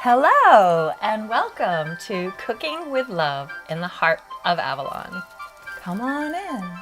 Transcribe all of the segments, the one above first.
Hello and welcome to Cooking with Love in the heart of Avalon. Come on in.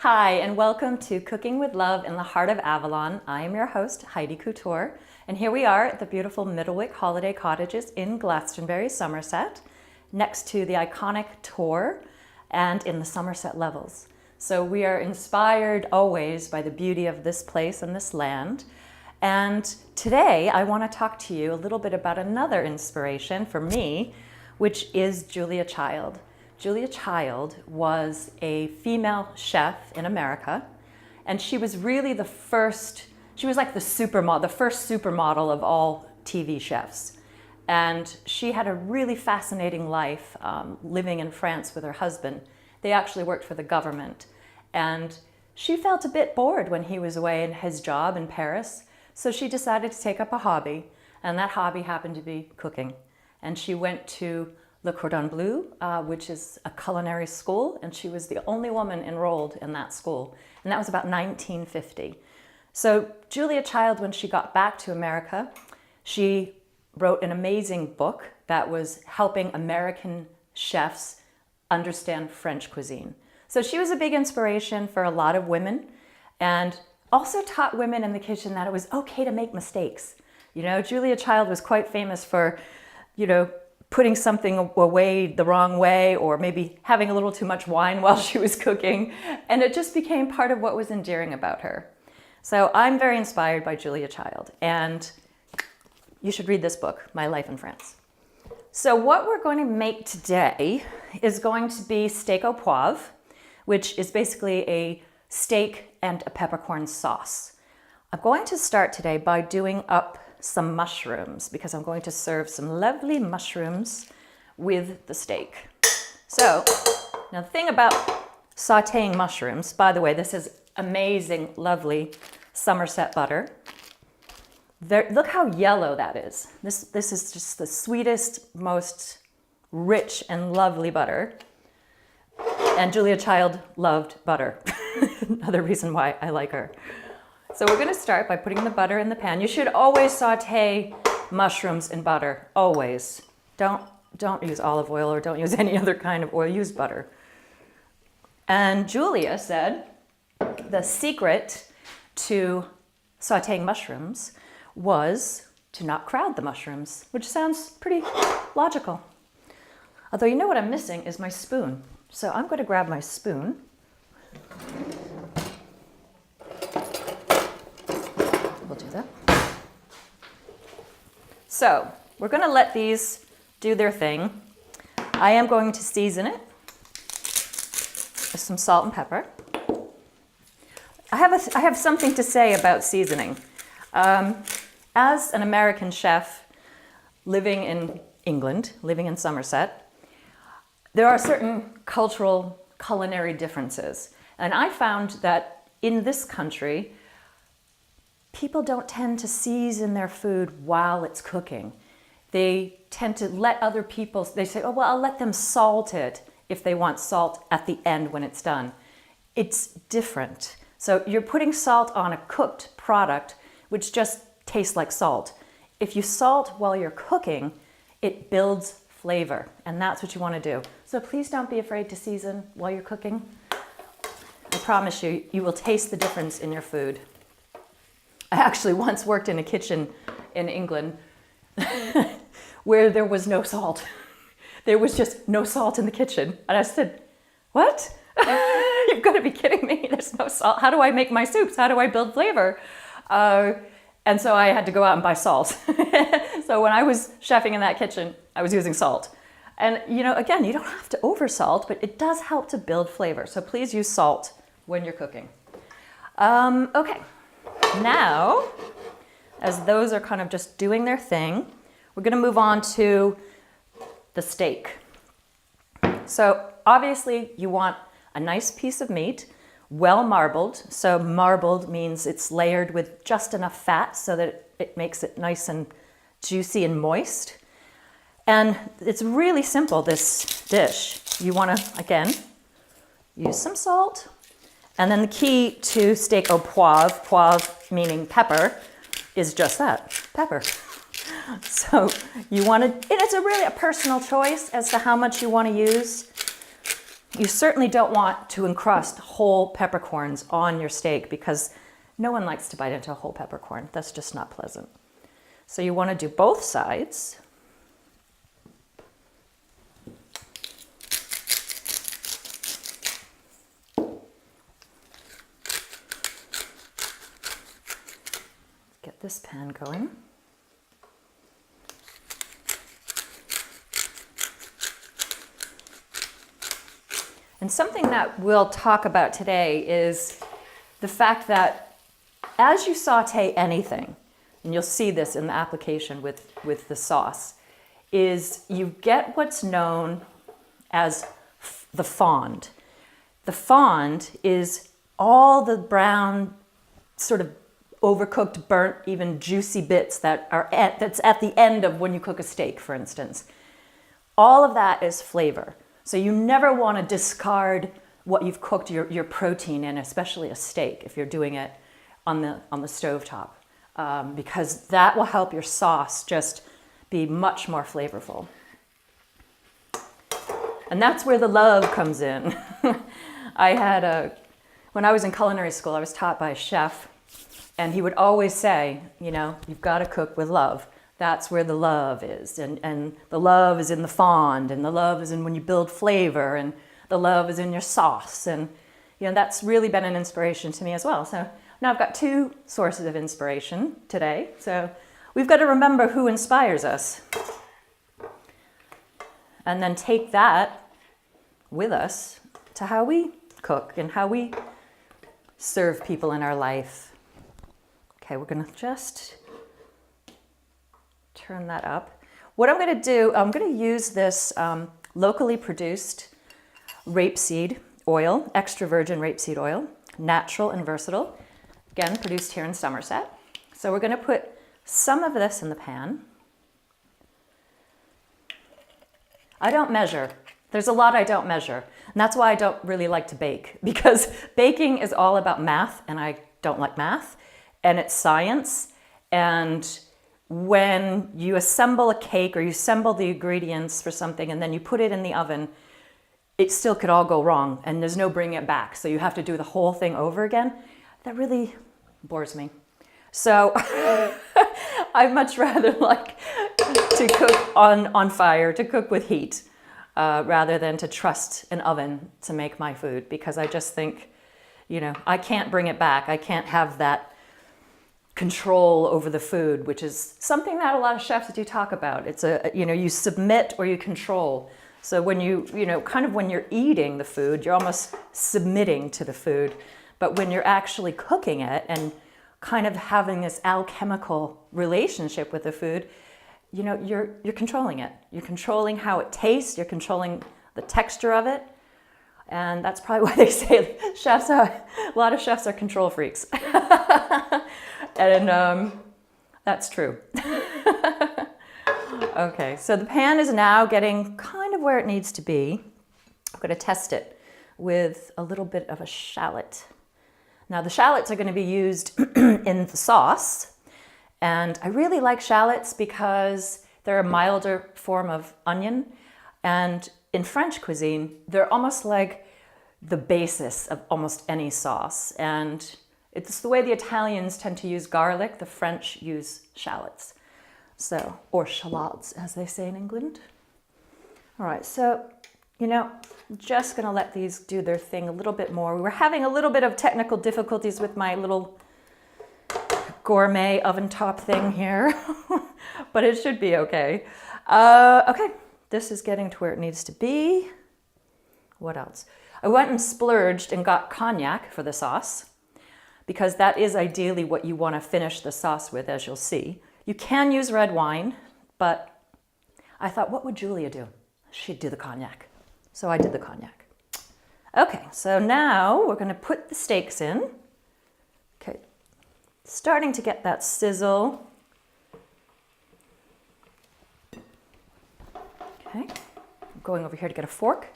Hi, and welcome to Cooking with Love in the heart of Avalon. I am your host, Heidi Couture, and here we are at the beautiful MIDDLEWICK Holiday Cottages in Glastonbury, Somerset, next to the iconic Tor and in the Somerset Levels. So we are inspired always by the beauty of this place and this land. And today I want to talk to you a little bit about another inspiration for me, which is Julia Child. Julia Child was a female chef in America, and she was really the first, she was like the supermodel, the first supermodel of all TV chefs. And she had a really fascinating life living in France with her husband. They actually worked for the government. And she felt a bit bored when he was away in his job in Paris. So she decided to take up a hobby, and that hobby happened to be cooking. And she went to Cordon Bleu, which is a culinary school, and she was the only woman enrolled in that school. And that was about 1950. So Julia Child, when she got back to America, she wrote an amazing book that was helping American chefs understand French cuisine. So she was a big inspiration for a lot of women, and also taught women in the kitchen that it was okay to make mistakes. You know, Julia Child was quite famous for, putting something away the wrong way, or maybe having a little too much wine while she was cooking. And it just became part of what was endearing about her. So I'm very inspired by Julia Child, and you should read this book, My Life in France. So what we're going to make today is going to be steak au poivre, which is basically a steak and a peppercorn sauce. I'm going to start today by doing up some mushrooms, because I'm going to serve some lovely mushrooms with the steak. So now the thing about sauteing mushrooms, by the way, this is amazing, lovely Somerset butter. Look how yellow that is. This is just the sweetest, most rich and lovely butter. And Julia Child loved butter. Another reason why I like her. So we're going to start by putting the butter in the pan. You should always saute mushrooms in butter, always. Don't use olive oil, or don't use any other kind of oil, use butter. And Julia said the secret to sauteing mushrooms was to not crowd the mushrooms, which sounds pretty logical. Although you know what I'm missing is my spoon. So I'm going to grab my spoon. We'll do that. So we're going to let these do their thing. I am going to season it with some salt and pepper. I have something to say about seasoning. As an American chef living in England, living in Somerset, there are certain cultural culinary differences. And I found that in this country, people don't tend to season their food while it's cooking. They tend to let other people, they say, oh, well, I'll let them salt it if they want salt at the end when it's done. It's different. So you're putting salt on a cooked product, which just tastes like salt. If you salt while you're cooking, it builds flavor, and that's what you want to do. So please don't be afraid to season while you're cooking. I promise you, you will taste the difference in your food. I actually once worked in a kitchen in England where there was no salt. There was just no salt in the kitchen. And I said, what? You've got to be kidding me. There's no salt. How do I make my soups? How do I build flavor? And so I had to go out and buy salt. So when I was chefing in that kitchen, I was using salt. And again, you don't have to over salt, but it does help to build flavor. So please use salt when you're cooking. Okay. Now, as those are kind of just doing their thing, we're going to move on to the steak. So obviously you want a nice piece of meat, well marbled. So marbled means it's layered with just enough fat so that it makes it nice and juicy and moist. And it's really simple, this dish. You want to, again, use some salt. And then the key to steak au poivre, poivre meaning pepper, is just that, pepper. So you want to, and it's really a personal choice as to how much you want to use. You certainly don't want to encrust whole peppercorns on your steak because no one likes to bite into a whole peppercorn. That's just not pleasant. So you want to do both sides. Get this pan going. And something that we'll talk about today is the fact that as you saute anything, and you'll see this in the application with the sauce, is you get what's known as the fond. The fond is all the brown, sort of overcooked, burnt, even juicy bits that's at the end of when you cook a steak, for instance. All of that is flavor. So you never want to discard what you've cooked your protein in, especially a steak, if you're doing it on the stovetop, because that will help your sauce just be much more flavorful. And that's where the love comes in. When I was in culinary school, I was taught by a chef, and he would always say, you know, you've got to cook with love. That's where the love is. And the love is in the fond, and the love is in when you build flavor, and the love is in your sauce. And, you know, that's really been an inspiration to me as well. So now I've got two sources of inspiration today. So we've got to remember who inspires us. And then take that with us to how we cook and how we serve people in our life. Okay, we're going to just turn that up. What I'm going to do, I'm going to use this locally produced rapeseed oil, extra virgin rapeseed oil, natural and versatile, again, produced here in Somerset. So we're going to put some of this in the pan. I don't measure. There's a lot I don't measure. And that's why I don't really like to bake, because baking is all about math, and I don't like math, and it's science. And when you assemble a cake or you assemble the ingredients for something and then you put it in the oven, it still could all go wrong and there's no bringing it back. So you have to do the whole thing over again. That really bores me. So I'd much rather like to cook on fire, to cook with heat, rather than to trust an oven to make my food, because I just think, you know, I can't bring it back. I can't have that control over the food, which is something that a lot of chefs do talk about. It's you submit or you control. So when when you're eating the food, you're almost submitting to the food. But when you're actually cooking it and kind of having this alchemical relationship with the food, you know, you're controlling it. You're controlling how it tastes. You're controlling the texture of it. And that's probably why they say a lot of chefs are control freaks. And that's true. Okay, so the pan is now getting kind of where it needs to be. I'm going to test it with a little bit of a shallot. Now the shallots are going to be used in the sauce. And I really like shallots because they're a milder form of onion. And in French cuisine, they're almost like the basis of almost any sauce. And it's the way the Italians tend to use garlic. The French use shallots. So, or shallots, as they say in England. All right, so, you know, just gonna let these do their thing a little bit more. We were having a little bit of technical difficulties with my little gourmet oven top thing here, but it should be okay. Okay, this is getting to where it needs to be. What else? I went and splurged and got cognac for the sauce, because that is ideally what you want to finish the sauce with, as you'll see. You can use red wine, but I thought, what would Julia do? She'd do the cognac. So I did the cognac. Okay, so now we're going to put the steaks in. Okay, starting to get that sizzle. Okay, I'm going over here to get a fork.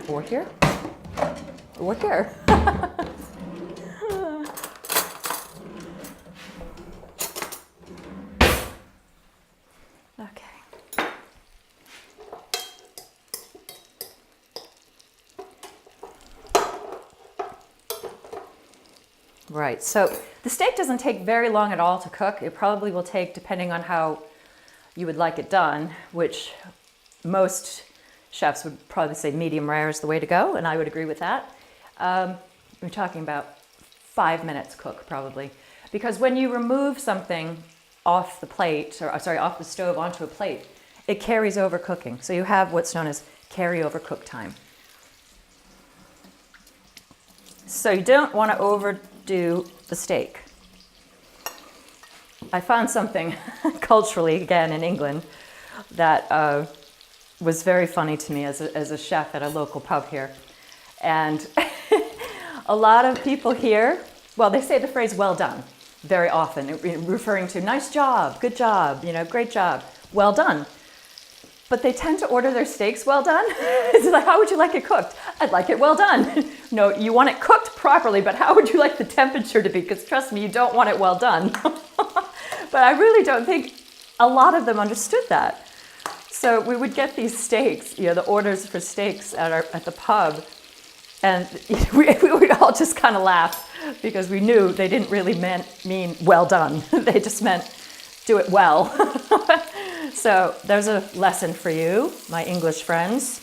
Or here. Or here. Okay. Right, so the steak doesn't take very long at all to cook. It probably will take, depending on how you would like it done, which most chefs would probably say medium rare is the way to go, and I would agree with that. We're talking about 5 minutes cook probably, because when you remove something off the plate, or sorry, off the stove onto a plate, it carries over cooking. So you have what's known as carryover cook time. So you don't want to overdo the steak. I found something culturally, again in England, that was very funny to me as a chef at a local pub here. And a lot of people here, well, they say the phrase well done very often, referring to nice job, good job, you know, great job, well done. But they tend to order their steaks well done. It's like, how would you like it cooked? I'd like it well done. No, you want it cooked properly, but how would you like the temperature to be? Because trust me, you don't want it well done. But I really don't think a lot of them understood that. So we would get these steaks, you know, the orders for steaks at the pub, and we would all just kind of laugh because we knew they didn't really mean well done. They just meant do it well. So there's a lesson for you, my English friends.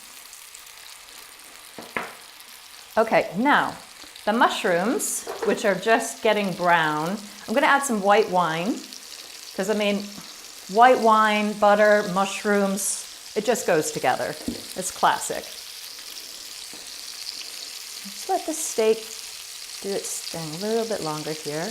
Okay, now the mushrooms, which are just getting brown, I'm going to add some white wine because, I mean, white wine, butter, mushrooms, it just goes together. It's classic. Let's let the steak do its thing a little bit longer here.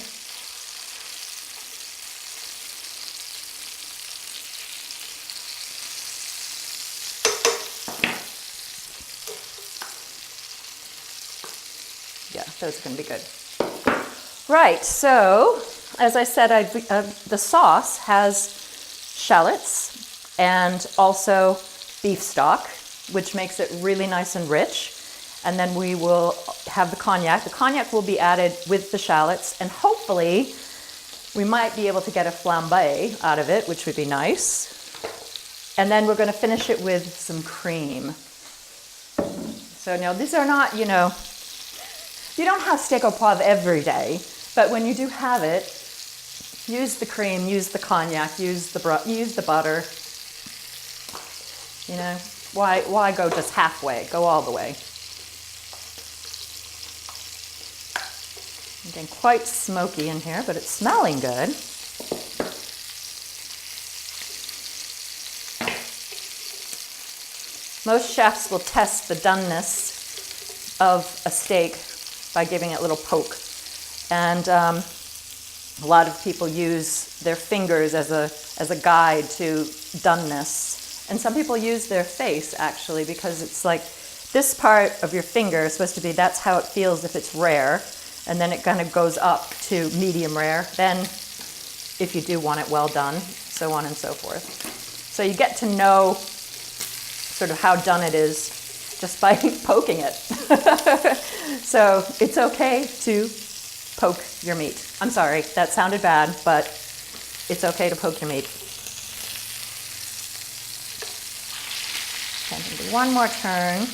Yeah, those are going to be good. Right, so as I said, the sauce has shallots and also beef stock, which makes it really nice and rich. And then we will have the cognac. The cognac will be added with the shallots, and hopefully we might be able to get a flambé out of it, which would be nice. And then we're going to finish it with some cream. So now these are not, you know, you don't have steak au poivre every day, but when you do have it, use the cream, use the cognac, use the butter. You know, why go just halfway? Go all the way. Getting quite smoky in here, but it's smelling good. Most chefs will test the doneness of a steak by giving it a little poke. And a lot of people use their fingers as a guide to doneness. And some people use their face, actually, because it's like this part of your finger is supposed to be, that's how it feels if it's rare. And then it kind of goes up to medium rare. Then if you do want it well done, so on and so forth. So you get to know sort of how done it is just by poking it. So it's okay to poke your meat. I'm sorry, that sounded bad, but it's okay to poke your meat. Okay, I'm gonna do one more turn.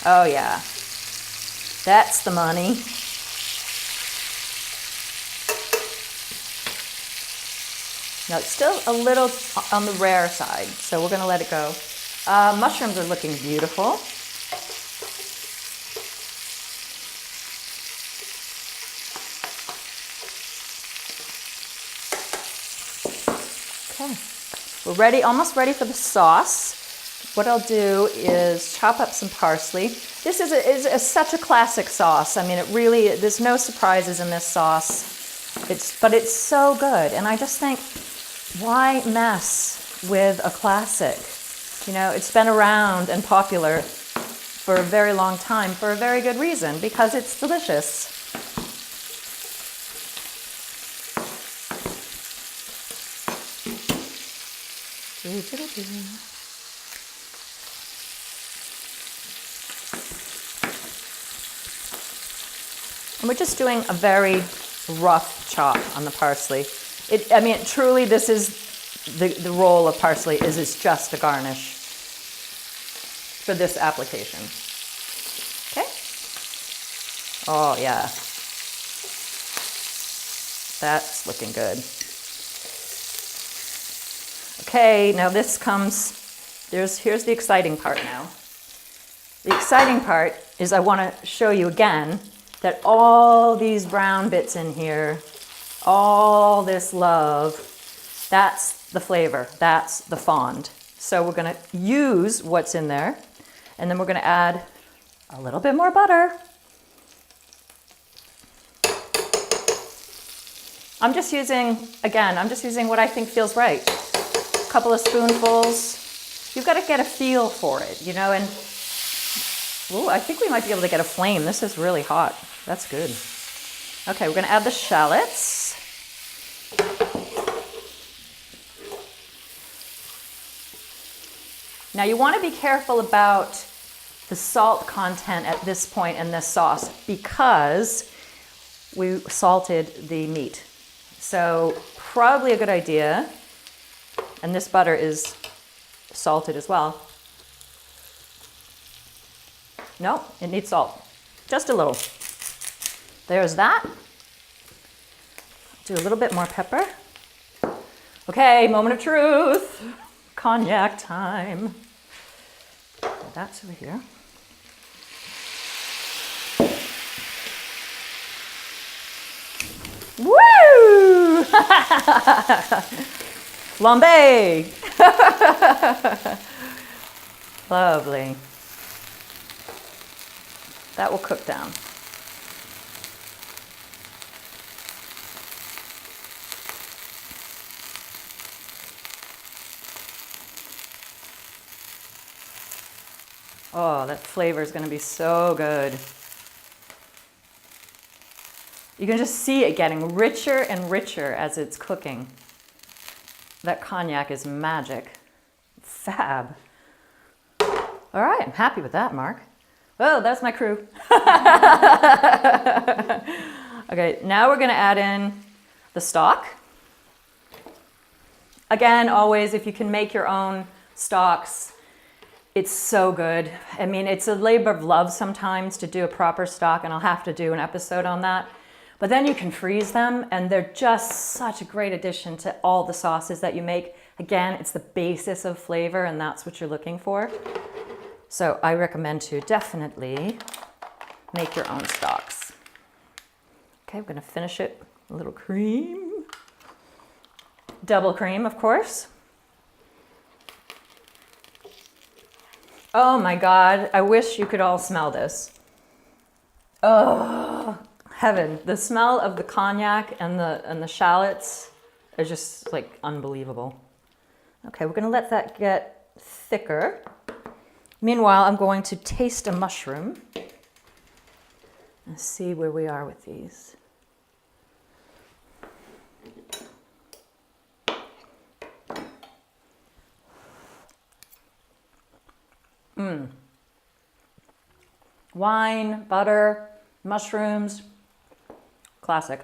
Oh yeah. That's the money. Now it's still a little on the rare side, so we're going to let it go. Mushrooms are looking beautiful. Okay, we're ready, almost ready for the sauce. What I'll do is chop up some parsley. This is such a classic sauce. I mean, it really, there's no surprises in this sauce. But it's so good. And I just think, why mess with a classic? You know, it's been around and popular for a very long time for a very good reason, because it's delicious. And we're just doing a very rough chop on the parsley. I mean, truly, this is the role of parsley, is it's just a garnish for this application. Okay. Oh yeah, that's looking good. Okay, now this comes, here's the exciting part now. The exciting part is I want to show you again that all these brown bits in here, all this love, that's the flavor, that's the fond. So we're going to use what's in there, and then we're going to add a little bit more butter. I'm just using what I think feels right. A couple of spoonfuls. You've got to get a feel for it, you know, and ooh, I think we might be able to get a flame. This is really hot. That's good. Okay, we're going to add the shallots. Now you want to be careful about the salt content at this point in this sauce, because we salted the meat. So probably a good idea, and this butter is salted as well. No, it needs salt, just a little. There's that. Do a little bit more pepper. Okay, moment of truth. Cognac time. That's over here. Woo! Flambe! Lovely. That will cook down. Oh, that flavor is going to be so good. You can just see it getting richer and richer as it's cooking. That cognac is magic. Fab. All right, I'm happy with that, Mark. Oh, that's my crew. Okay, now we're going to add in the stock. Again, always, if you can make your own stocks, it's so good. I mean, it's a labor of love sometimes to do a proper stock, and I'll have to do an episode on that. But then you can freeze them, and they're just such a great addition to all the sauces that you make. Again, it's the basis of flavor, and that's what you're looking for. So I recommend to definitely make your own stocks. Okay, I'm gonna finish it with a little cream. Double cream, of course. Oh my God, I wish you could all smell this. Oh, heaven. The smell of the cognac and the shallots is just like unbelievable. Okay, we're gonna let that get thicker. Meanwhile, I'm going to taste a mushroom and see where we are with these. Wine, butter, mushrooms, classic.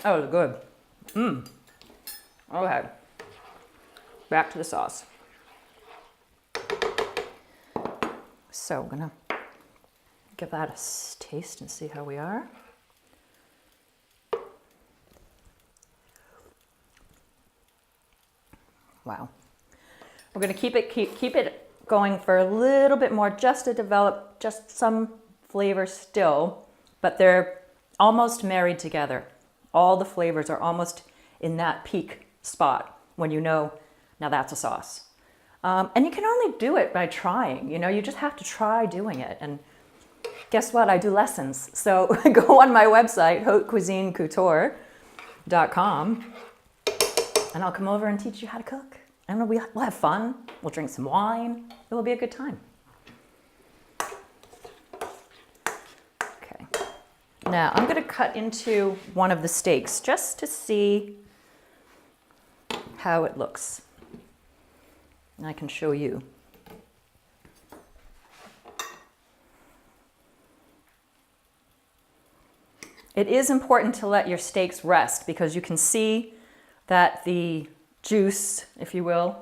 Oh, it's good. Okay, back to the sauce. So I'm gonna give that a taste and see how we are. Wow. We're gonna keep it going for a little bit more, just to develop just some flavor still, but they're almost married together. All the flavors are almost in that peak spot when you know, now that's a sauce. And you can only do it by trying, you know, you just have to try doing it. And guess what? I do lessons. So go on my website, hautcuisinecouture.com, and I'll come over and teach you how to cook. And we'll have fun. We'll drink some wine. It will be a good time. Okay. Now I'm going to cut into one of the steaks just to see how it looks. And I can show you. It is important to let your steaks rest because you can see that the juice, if you will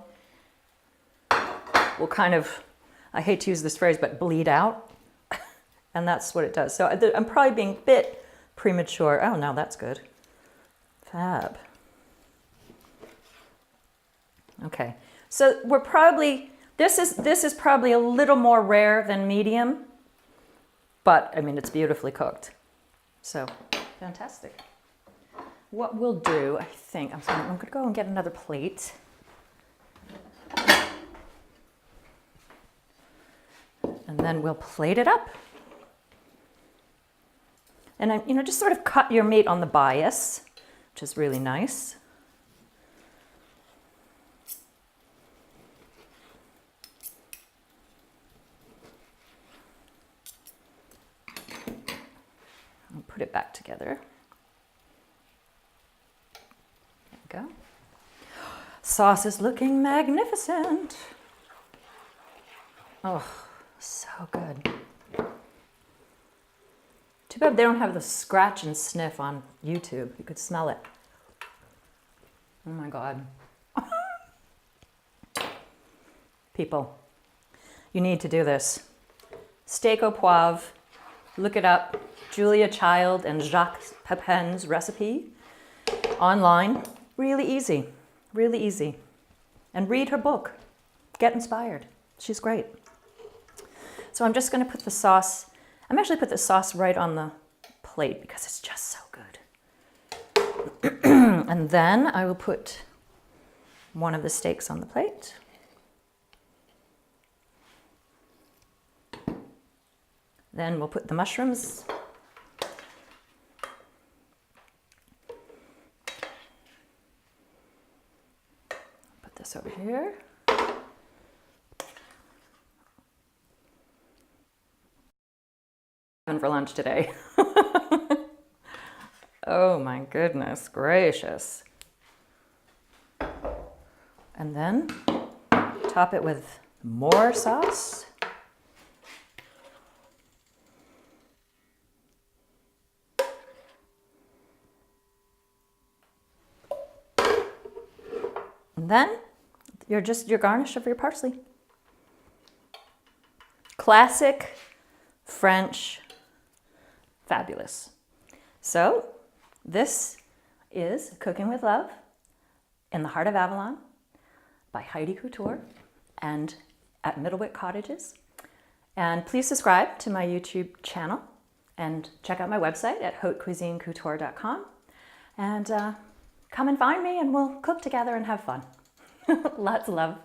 kind of, I hate to use this phrase, but bleed out. And that's what it does. So I'm probably being a bit premature. Oh, no, that's good. Fab. Okay. So we're probably, this is probably a little more rare than medium, but I mean, it's beautifully cooked. So fantastic. What we'll do, I think, I'm going to go and get another plate. And then we'll plate it up. And then, just sort of cut your meat on the bias, which is really nice. I'll put it back together. There we go. Sauce is looking magnificent. Oh, so good. Too bad they don't have the scratch and sniff on YouTube. You could smell it. Oh my God. People, you need to do this. Steak au poivre. Look it up. Julia Child and Jacques Pepin's recipe online. Really easy. Really easy. And read her book. Get inspired. She's great. So I'm just going to put the sauce, I'm actually put the sauce right on the plate because it's just so good. And then I will put one of the steaks on the plate. Then we'll put the mushrooms. Put this over here. For lunch today. Oh my goodness gracious. And then top it with more sauce. And then your garnish of your parsley. Classic French. Fabulous. So this is Cooking with Love in the Heart of Avalon by Heidi Couture and at MIDDLEWICK Cottages. And please subscribe to my YouTube channel and check out my website at hautcuisinecouture.com. And come and find me and we'll cook together and have fun. Lots of love.